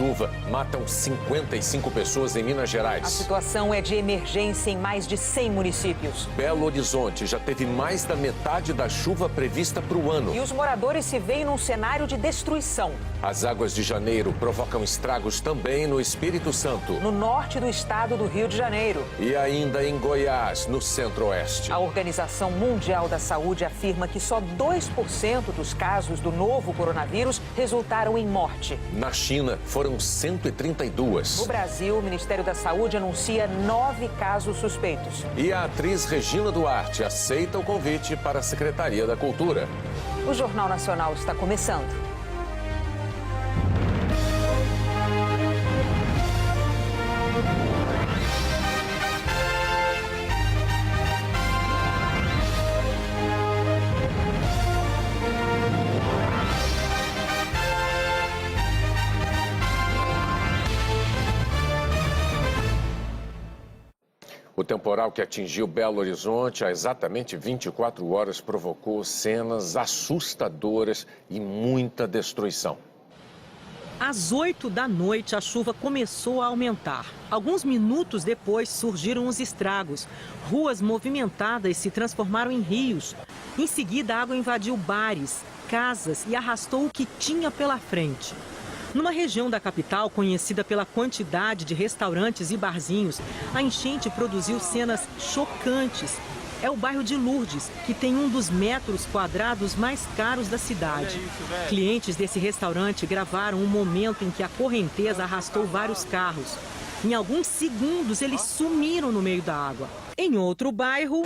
chuva matam 55 pessoas em Minas A Gerais. situação é de emergência em mais de 100 municípios. Belo Horizonte já teve mais da metade da chuva prevista para o ano. E os moradores se veem num cenário de destruição. As águas de janeiro provocam estragos também no Espírito Santo. No norte do estado do Rio de Janeiro. E ainda em Goiás, no centro-oeste. A Organização Mundial da Saúde afirma que só 2% dos casos do novo coronavírus resultaram em morte. Na China, foram 132. No Brasil, o Ministério da Saúde anuncia 9 casos suspeitos. E a atriz Regina Duarte aceita o convite para a Secretaria da Cultura. O Jornal Nacional está começando. O temporal que atingiu Belo Horizonte há exatamente 24 horas provocou cenas assustadoras e muita destruição. Às 8 da noite, a chuva começou a aumentar. Alguns minutos depois, surgiram os estragos. Ruas movimentadas se transformaram em rios. Em seguida, a água invadiu bares, casas e arrastou o que tinha pela frente. Numa região da capital conhecida pela quantidade de restaurantes e barzinhos, a enchente produziu cenas chocantes. É o bairro de Lourdes, que tem um dos metros quadrados mais caros da cidade. Clientes desse restaurante gravaram um momento em que a correnteza arrastou vários carros. Em alguns segundos, eles sumiram no meio da água. Em outro bairro,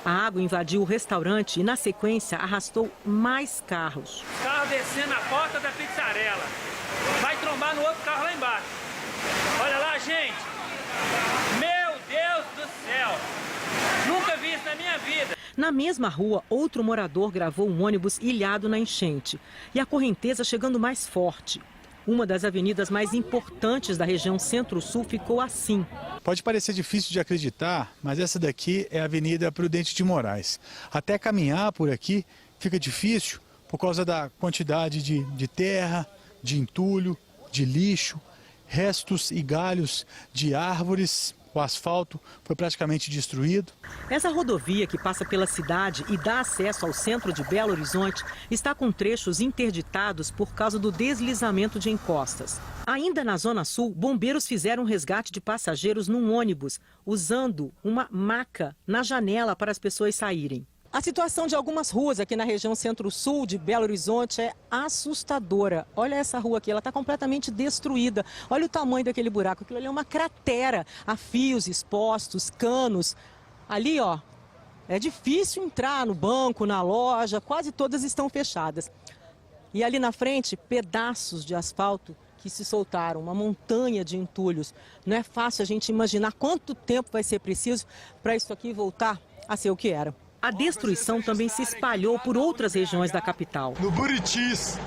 a água invadiu o restaurante e, na sequência, arrastou mais carros. Carro descendo a porta da pizzarela. Vai trombar no outro carro lá embaixo. Olha lá, gente. Meu Deus do céu. Nunca vi isso na minha vida. Na mesma rua, outro morador gravou um ônibus ilhado na enchente. E a correnteza chegando mais forte. Uma das avenidas mais importantes da região Centro-Sul ficou assim. Pode parecer difícil de acreditar, mas essa daqui é a Avenida Prudente de Moraes. Até caminhar por aqui fica difícil por causa da quantidade de terra, de entulho, de lixo, restos e galhos de árvores. O asfalto foi praticamente destruído. Essa rodovia que passa pela cidade e dá acesso ao centro de Belo Horizonte está com trechos interditados por causa do deslizamento de encostas. Ainda na Zona Sul, bombeiros fizeram um resgate de passageiros num ônibus, usando uma maca na janela para as pessoas saírem. A situação de algumas ruas aqui na região Centro-Sul de Belo Horizonte é assustadora. Olha essa rua aqui, ela está completamente destruída. Olha o tamanho daquele buraco, aquilo ali é uma cratera. Há fios expostos, canos. Ali, ó, é difícil entrar no banco, na loja, quase todas estão fechadas. E ali na frente, pedaços de asfalto que se soltaram, uma montanha de entulhos. Não é fácil a gente imaginar quanto tempo vai ser preciso para isso aqui voltar a ser o que era. A destruição também se espalhou por outras regiões da capital. No Buritis,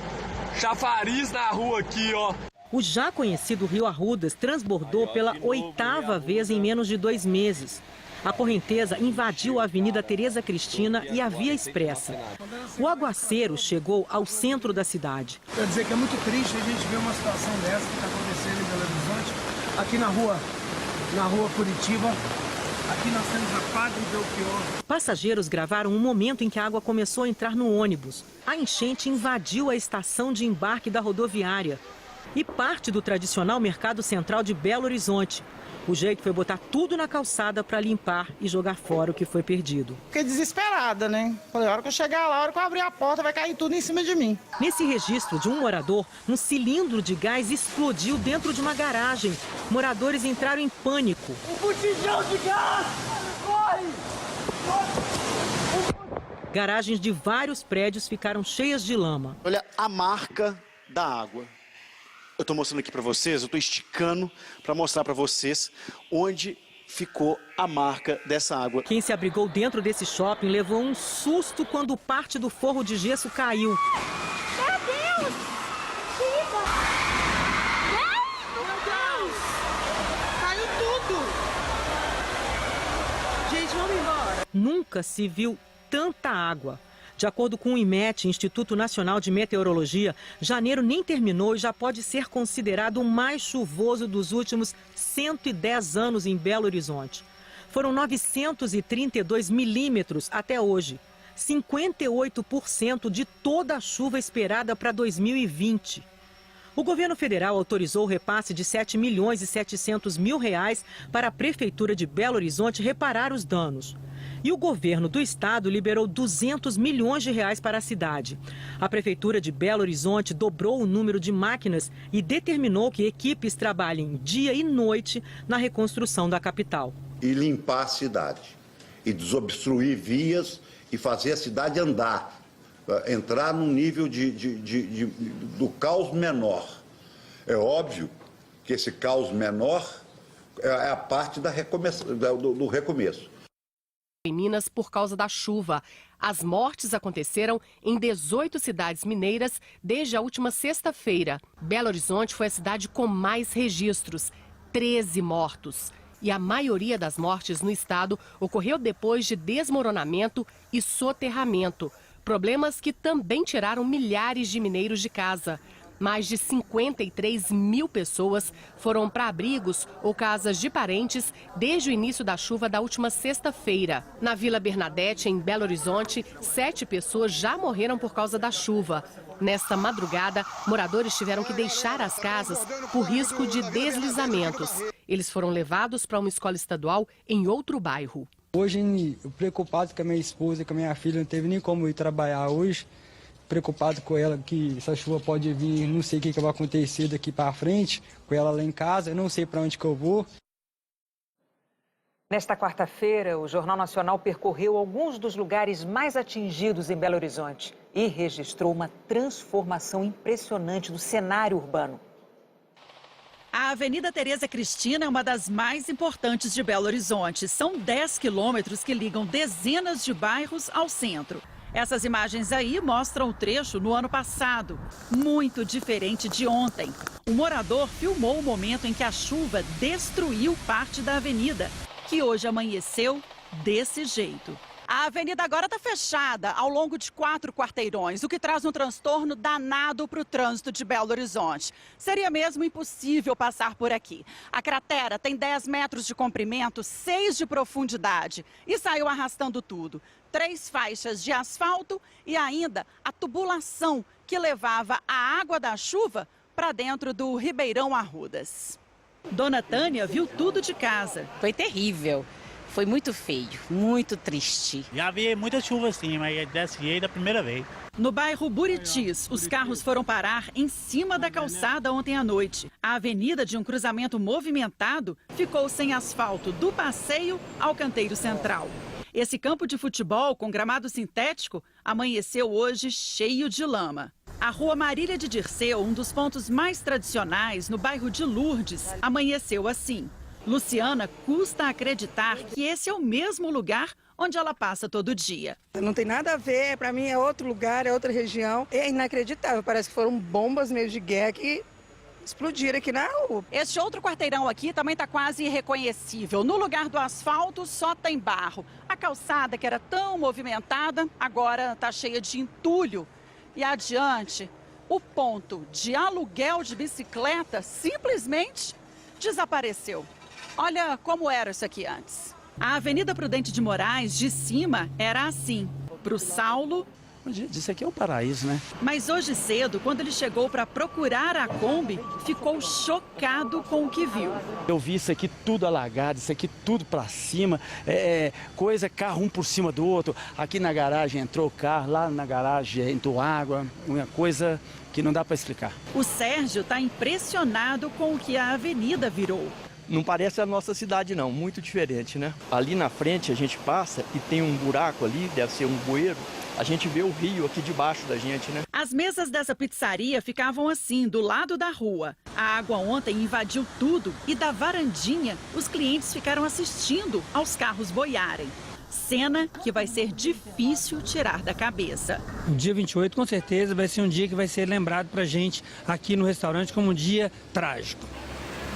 chafariz na rua aqui, ó. O já conhecido Rio Arrudas transbordou pela 8ª vez em menos de 2 meses. A correnteza invadiu a Avenida Tereza Cristina e a Via Expressa. O aguaceiro chegou ao centro da cidade. Quer dizer que é muito triste a gente ver uma situação dessa que está acontecendo em Belo Horizonte, aqui na rua Curitiba. Aqui nós temos a Padre Belchior. Passageiros gravaram um momento em que a água começou a entrar no ônibus. A enchente invadiu a estação de embarque da rodoviária e parte do tradicional mercado central de Belo Horizonte. O jeito foi botar tudo na calçada para limpar e jogar fora o que foi perdido. Fiquei desesperada, né? Falei, a hora que eu chegar lá, a hora que eu abrir a porta, vai cair tudo em cima de mim. Nesse registro de um morador, um cilindro de gás explodiu dentro de uma garagem. Moradores entraram em pânico. Um botijão de gás! Corre! Garagens de vários prédios ficaram cheias de lama. Olha a marca da água. Eu estou mostrando aqui para vocês, eu estou esticando para mostrar para vocês onde ficou a marca dessa água. Quem se abrigou dentro desse shopping levou um susto quando parte do forro de gesso caiu. Meu Deus! Chica! Meu Deus! Caiu tudo! Gente, vamos embora. Nunca se viu tanta água. De acordo com o IMET, Instituto Nacional de Meteorologia, janeiro nem terminou e já pode ser considerado o mais chuvoso dos últimos 110 anos em Belo Horizonte. Foram 932 milímetros até hoje, 58% de toda a chuva esperada para 2020. O governo federal autorizou o repasse de R$ 7.700.000 para a Prefeitura de Belo Horizonte reparar os danos. E o governo do estado liberou R$ 200 milhões para a cidade. A Prefeitura de Belo Horizonte dobrou o número de máquinas e determinou que equipes trabalhem dia e noite na reconstrução da capital. E limpar a cidade, e desobstruir vias e fazer a cidade andar, entrar num nível do caos menor. É óbvio que esse caos menor é a parte do recomeço. Em Minas, por causa da chuva. As mortes aconteceram em 18 cidades mineiras desde a última sexta-feira. Belo Horizonte foi a cidade com mais registros, 13 mortos. E a maioria das mortes no estado ocorreu depois de desmoronamento e soterramento. Problemas que também tiraram milhares de mineiros de casa. Mais de 53 mil pessoas foram para abrigos ou casas de parentes desde o início da chuva da última sexta-feira. Na Vila Bernadette, em Belo Horizonte, 7 pessoas já morreram por causa da chuva. Nesta madrugada, moradores tiveram que deixar as casas por risco de deslizamentos. Eles foram levados para uma escola estadual em outro bairro. Hoje, eu preocupado com a minha esposa e com a minha filha, não teve nem como ir trabalhar hoje. Preocupado com ela que essa chuva pode vir, não sei o que vai acontecer daqui para frente, com ela lá em casa, eu não sei para onde que eu vou. Nesta quarta-feira, o Jornal Nacional percorreu alguns dos lugares mais atingidos em Belo Horizonte e registrou uma transformação impressionante do cenário urbano. A Avenida Tereza Cristina é uma das mais importantes de Belo Horizonte. São 10 quilômetros que ligam dezenas de bairros ao centro. Essas imagens aí mostram o trecho no ano passado, muito diferente de ontem. O morador filmou o momento em que a chuva destruiu parte da avenida, que hoje amanheceu desse jeito. A avenida agora está fechada ao longo de 4 quarteirões, o que traz um transtorno danado para o trânsito de Belo Horizonte. Seria mesmo impossível passar por aqui. A cratera tem 10 metros de comprimento, 6 de profundidade e saiu arrastando tudo. 3 faixas de asfalto e ainda a tubulação que levava a água da chuva para dentro do Ribeirão Arrudas. Dona Tânia viu tudo de casa. Foi terrível. Foi muito feio, muito triste. Já vi muita chuva assim, mas desse jeito é a primeira vez. No bairro Buritis, os carros foram parar em cima da calçada ontem à noite. A avenida de um cruzamento movimentado ficou sem asfalto do passeio ao canteiro central. Esse campo de futebol com gramado sintético amanheceu hoje cheio de lama. A Rua Marília de Dirceu, um dos pontos mais tradicionais no bairro de Lourdes, amanheceu assim. Luciana custa acreditar que esse é o mesmo lugar onde ela passa todo dia. Não tem nada a ver, para mim é outro lugar, é outra região. É inacreditável, parece que foram bombas mesmo de guerra que explodiram aqui na rua. Este outro quarteirão aqui também está quase irreconhecível. No lugar do asfalto só tem barro. A calçada, que era tão movimentada, agora está cheia de entulho. E adiante, o ponto de aluguel de bicicleta simplesmente desapareceu. Olha como era isso aqui antes. A Avenida Prudente de Moraes, de cima, era assim. Para o Saulo... Isso aqui é um paraíso, né? Mas hoje cedo, quando ele chegou para procurar a Kombi, ficou chocado com o que viu. Eu vi isso aqui tudo alagado, isso aqui tudo para cima, carro um por cima do outro. Aqui na garagem entrou carro, lá na garagem entrou água, uma coisa que não dá para explicar. O Sérgio está impressionado com o que a avenida virou. Não parece a nossa cidade não, muito diferente, né? Ali na frente a gente passa e tem um buraco ali, deve ser um bueiro. A gente vê o rio aqui debaixo da gente, né? As mesas dessa pizzaria ficavam assim, do lado da rua. A água ontem invadiu tudo e da varandinha os clientes ficaram assistindo aos carros boiarem. Cena que vai ser difícil tirar da cabeça. O dia 28 com certeza vai ser um dia que vai ser lembrado pra gente aqui no restaurante como um dia trágico.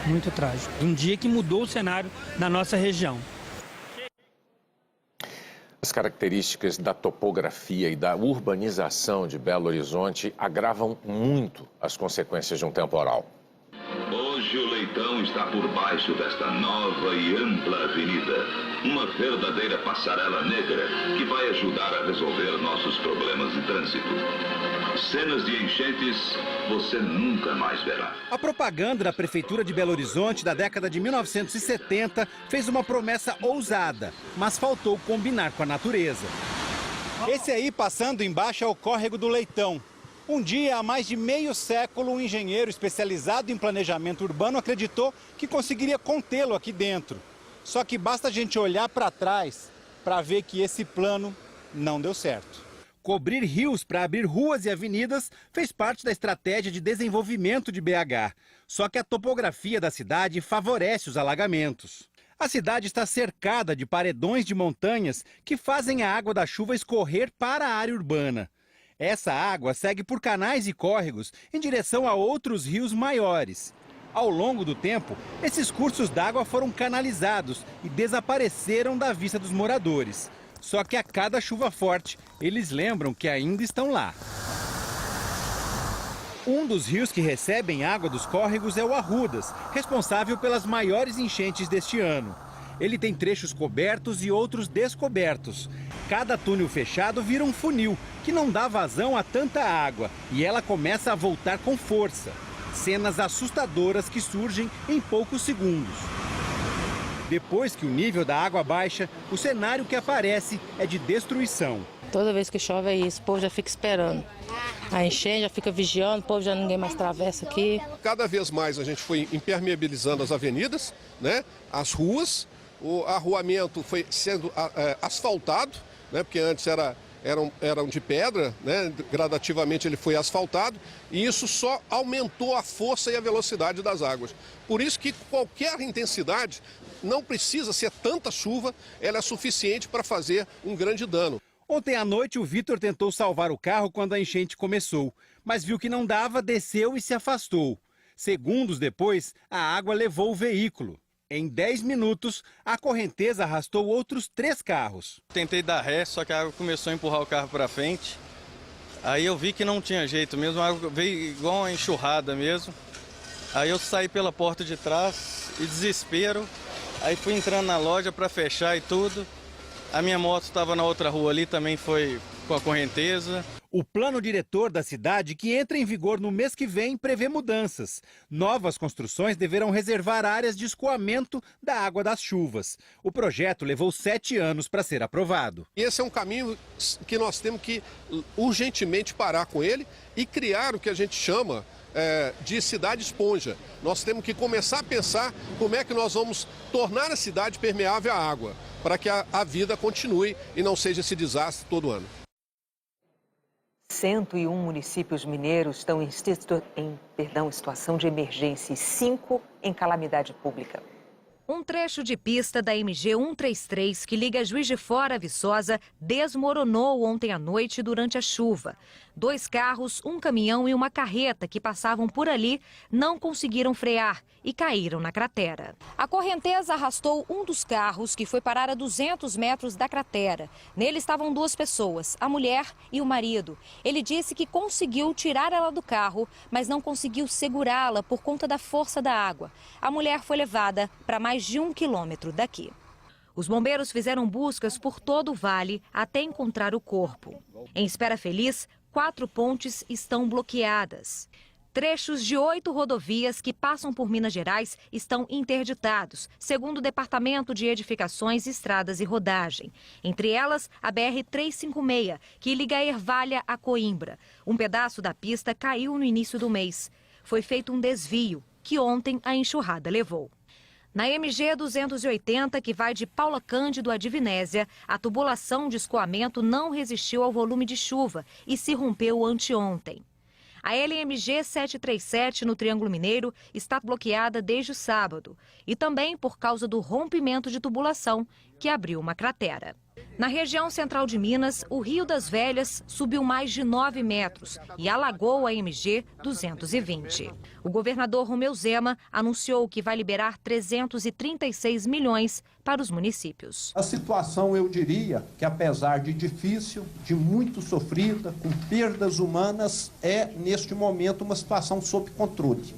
Muito trágico. Um dia que mudou o cenário da nossa região. As características da topografia e da urbanização de Belo Horizonte agravam muito as consequências de um temporal. Hoje o Leitão está por baixo desta nova e ampla avenida. Uma verdadeira passarela negra que vai ajudar a resolver nossos problemas de trânsito. Cenas de enchentes você nunca mais verá. A propaganda da Prefeitura de Belo Horizonte da década de 1970 fez uma promessa ousada, mas faltou combinar com a natureza. Esse aí passando embaixo é o córrego do Leitão. Um dia, há mais de meio século, um engenheiro especializado em planejamento urbano acreditou que conseguiria contê-lo aqui dentro. Só que basta a gente olhar para trás para ver que esse plano não deu certo. Cobrir rios para abrir ruas e avenidas fez parte da estratégia de desenvolvimento de BH. Só que a topografia da cidade favorece os alagamentos. A cidade está cercada de paredões de montanhas que fazem a água da chuva escorrer para a área urbana. Essa água segue por canais e córregos em direção a outros rios maiores. Ao longo do tempo, esses cursos d'água foram canalizados e desapareceram da vista dos moradores. Só que a cada chuva forte, eles lembram que ainda estão lá. Um dos rios que recebem água dos córregos é o Arrudas, responsável pelas maiores enchentes deste ano. Ele tem trechos cobertos e outros descobertos. Cada túnel fechado vira um funil, que não dá vazão a tanta água, e ela começa a voltar com força. Cenas assustadoras que surgem em poucos segundos. Depois que o nível da água baixa, o cenário que aparece é de destruição. Toda vez que chove é isso, o povo já fica esperando. A enchente já fica vigiando, o povo já ninguém mais atravessa aqui. Cada vez mais a gente foi impermeabilizando as avenidas, né, as ruas, o arruamento foi sendo asfaltado, né, porque antes eram de pedra, né, gradativamente ele foi asfaltado, e isso só aumentou a força e a velocidade das águas. Por isso que qualquer intensidade, não precisa ser tanta chuva, ela é suficiente para fazer um grande dano. Ontem à noite, o Vitor tentou salvar o carro quando a enchente começou, mas viu que não dava, desceu e se afastou. Segundos depois, a água levou o veículo. Em 10 minutos, a correnteza arrastou outros 3 carros. Tentei dar ré, só que a água começou a empurrar o carro para frente. Aí eu vi que não tinha jeito mesmo, a água veio igual uma enxurrada mesmo. Aí eu saí pela porta de trás e desespero. Aí fui entrando na loja para fechar e tudo. A minha moto estava na outra rua ali, também foi com a correnteza. O plano diretor da cidade, que entra em vigor no mês que vem, prevê mudanças. Novas construções deverão reservar áreas de escoamento da água das chuvas. O projeto levou 7 anos para ser aprovado. Esse é um caminho que nós temos que urgentemente parar com ele e criar o que a gente chama de cidade esponja. Nós temos que começar a pensar como é que nós vamos tornar a cidade permeável à água, para que a vida continue e não seja esse desastre todo ano. 101 municípios mineiros estão em situação de emergência e 5 em calamidade pública. Um trecho de pista da MG 133, que liga Juiz de Fora a Viçosa, desmoronou ontem à noite durante a chuva. 2 carros, um caminhão e uma carreta que passavam por ali não conseguiram frear e caíram na cratera. A correnteza arrastou um dos carros, que foi parar a 200 metros da cratera. Nele estavam 2 pessoas, a mulher e o marido. Ele disse que conseguiu tirar ela do carro, mas não conseguiu segurá-la por conta da força da água. A mulher foi levada para mais de 1 quilômetro daqui. Os bombeiros fizeram buscas por todo o vale até encontrar o corpo. Em Espera Feliz, 4 pontes estão bloqueadas. Trechos de 8 rodovias que passam por Minas Gerais estão interditados, segundo o Departamento de Edificações, Estradas e Rodagem. Entre elas, a BR-356, que liga Ervalha a Coimbra. Um pedaço da pista caiu no início do mês. Foi feito um desvio, que ontem a enxurrada levou. Na MG 280, que vai de Paula Cândido a Divinésia, a tubulação de escoamento não resistiu ao volume de chuva e se rompeu anteontem. A LMG 737, no Triângulo Mineiro, está bloqueada desde o sábado e também por causa do rompimento de tubulação, que abriu uma cratera. Na região central de Minas, o Rio das Velhas subiu mais de 9 metros e alagou a MG 220. O governador Romeu Zema anunciou que vai liberar 336 milhões para os municípios. A situação, eu diria, que apesar de difícil, de muito sofrida, com perdas humanas, é neste momento uma situação sob controle.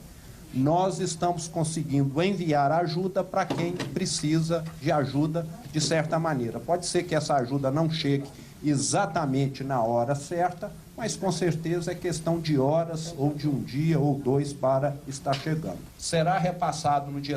Nós estamos conseguindo enviar ajuda para quem precisa de ajuda de certa maneira. Pode ser que essa ajuda não chegue exatamente na hora certa, mas com certeza é questão de horas ou de um dia ou dois para estar chegando. Será repassado no dia